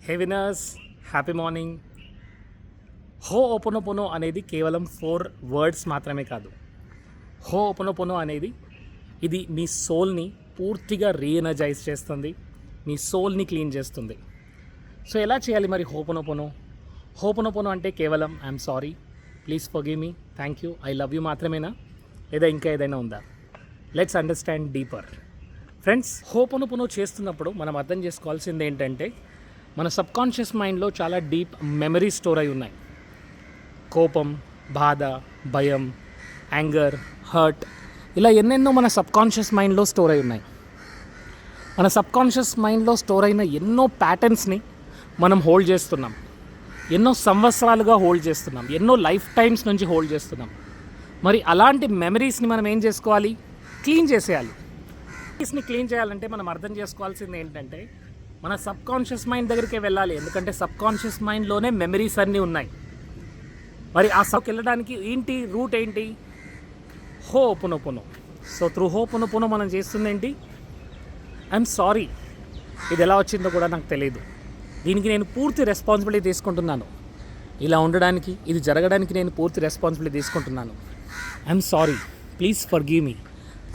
Hey winners, happy morning. హో ఓపెనోపోనో అనేది కేవలం 4 వర్డ్స్ మాత్రమే కాదు. హో ఓపెనోపోనో అనేది ఇది మీ సోల్ని పూర్తిగా రీఎనర్జైజ్ చేస్తుంది, మీ సోల్ని క్లీన్ చేస్తుంది. సో ఎలా చేయాలి మరి హోపోనోపోనో? హోపోనోపోనో అంటే కేవలం I'm sorry, please forgive me, thank you, I love you మాత్రమేనా, లేదా ఇంకా ఏదైనా ఉందా? Let's understand deeper. Friends, Ho'oponopono చేస్తున్నప్పుడు మనం అర్థం చేసుకోవాల్సింది ఏంటంటే మన సబ్కాన్షియస్ మైండ్లో చాలా డీప్ మెమరీస్ స్టోర్ అయి ఉన్నాయి. కోపం, బాధ, భయం, యాంగర్, హర్ట్, ఇలా ఎన్నెన్నో మన సబ్కాన్షియస్ మైండ్లో స్టోర్ అయి ఉన్నాయి. మన సబ్కాన్షియస్ మైండ్లో స్టోర్ అయిన ఎన్నో ప్యాటర్న్స్ని మనం హోల్డ్ చేస్తున్నాం, ఎన్నో సంవత్సరాలుగా హోల్డ్ చేస్తున్నాం, ఎన్నో లైఫ్ టైమ్స్ నుంచి హోల్డ్ చేస్తున్నాం. మరి అలాంటి మెమరీస్ని మనం ఏం చేసుకోవాలి? క్లీన్ చేసేయాలి. మెమరీస్ని క్లీన్ చేయాలంటే మనం అర్థం చేసుకోవాల్సింది ఏంటంటే మన సబ్కాన్షియస్ మైండ్ దగ్గరికే వెళ్ళాలి. ఎందుకంటే సబ్కాన్షియస్ మైండ్లోనే మెమరీస్ అన్నీ ఉన్నాయి. మరి ఆ సబ్కి వెళ్ళడానికి ఏంటి రూట్ ఏంటి? హోపోనోపోనో. సో త్రూ హోపోనోపోనో మనం చేస్తుంది ఏంటి? ఐఎమ్ సారీ, ఇది ఎలా వచ్చిందో కూడా నాకు తెలియదు, దీనికి నేను పూర్తి రెస్పాన్సిబిలిటీ తీసుకుంటున్నాను, ఇలా ఉండడానికి, ఇది జరగడానికి నేను పూర్తి రెస్పాన్సిబిలిటీ తీసుకుంటున్నాను. I'm sorry, please forgive me,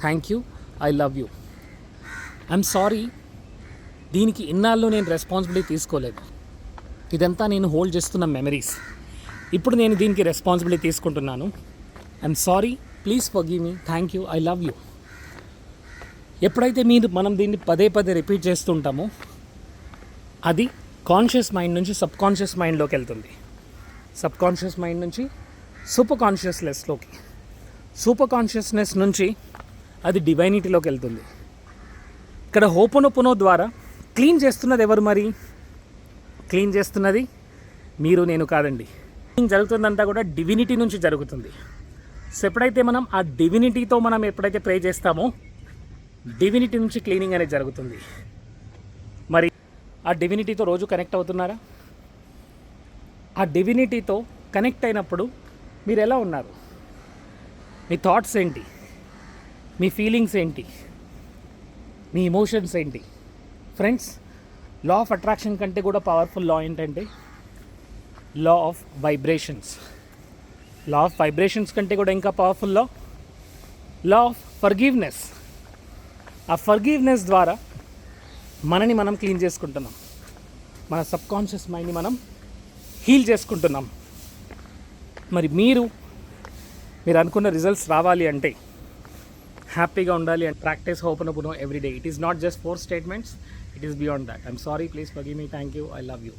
thank you, I love you. I'm sorry, దీనికి ఇన్నాళ్ళు నేను రెస్పాన్సిబిలిటీ తీసుకోలేదు, ఇదంతా నేను హోల్డ్ చేస్తున్న మెమరీస్, ఇప్పుడు నేను దీనికి రెస్పాన్సిబిలిటీ తీసుకుంటున్నాను. I'm sorry, please forgive me, thank you, I love you. ఎప్పుడైతే మనం దీన్ని పదే పదే రిపీట్ చేస్తుంటామో అది కాన్షియస్ మైండ్ నుంచి సబ్ కాన్షియస్ మైండ్లోకి వెళ్తుంది, సబ్ కాన్షియస్ మైండ్ నుంచి సూపర్ కాన్షియస్నెస్లోకి, సూపర్ కాన్షియస్నెస్ నుంచి అది డివైనిటీలోకి వెళ్తుంది. ఇక్కడ హోపోనోపోనో ద్వారా క్లీన్ చేస్తున్నది ఎవరు? మరి క్లీన్ చేస్తున్నది మీరు, నేను కాదండి. క్లీన్ జరుగుతుందంతా కూడా డివినిటీ నుంచి జరుగుతుంది. సో ఎప్పుడైతే మనం ఆ డివినిటీతో మనం ఎప్పుడైతే ప్రే చేస్తామో డివినిటీ నుంచి క్లీనింగ్ అనేది జరుగుతుంది. మరి ఆ డివినిటీతో రోజు కనెక్ట్ అవుతున్నారా? ఆ డివినిటీతో కనెక్ట్ అయినప్పుడు మీరు ఎలా ఉన్నారు? మీ థాట్స్ ఏంటి? మీ ఫీలింగ్స్ ఏంటి? మీ ఎమోషన్స్ ఏంటి? ఫ్రెండ్స్, లా ఆఫ్ అట్రాక్షన్ కంటే కూడా పవర్ఫుల్ లా ఏంటంటే law of vibrations. Law of vibrations కంటే కూడా ఇంకా పవర్ఫుల్ లా ఆఫ్ ఫర్గివ్నెస్. ఆ ఫర్గివ్నెస్ ద్వారా మనని మనం క్లీన్ చేసుకుంటున్నాం, మన సబ్కాన్షియస్ మైండ్ని మనం హీల్ చేసుకుంటున్నాం. మరి మీరు అనుకున్న రిజల్ట్స్ రావాలి అంటే, హ్యాపీగా ఉండాలి అంటే practice Ho'oponopono every day. It is not just 4 statements, it is beyond that. I'm sorry, please forgive me, thank you, I love you.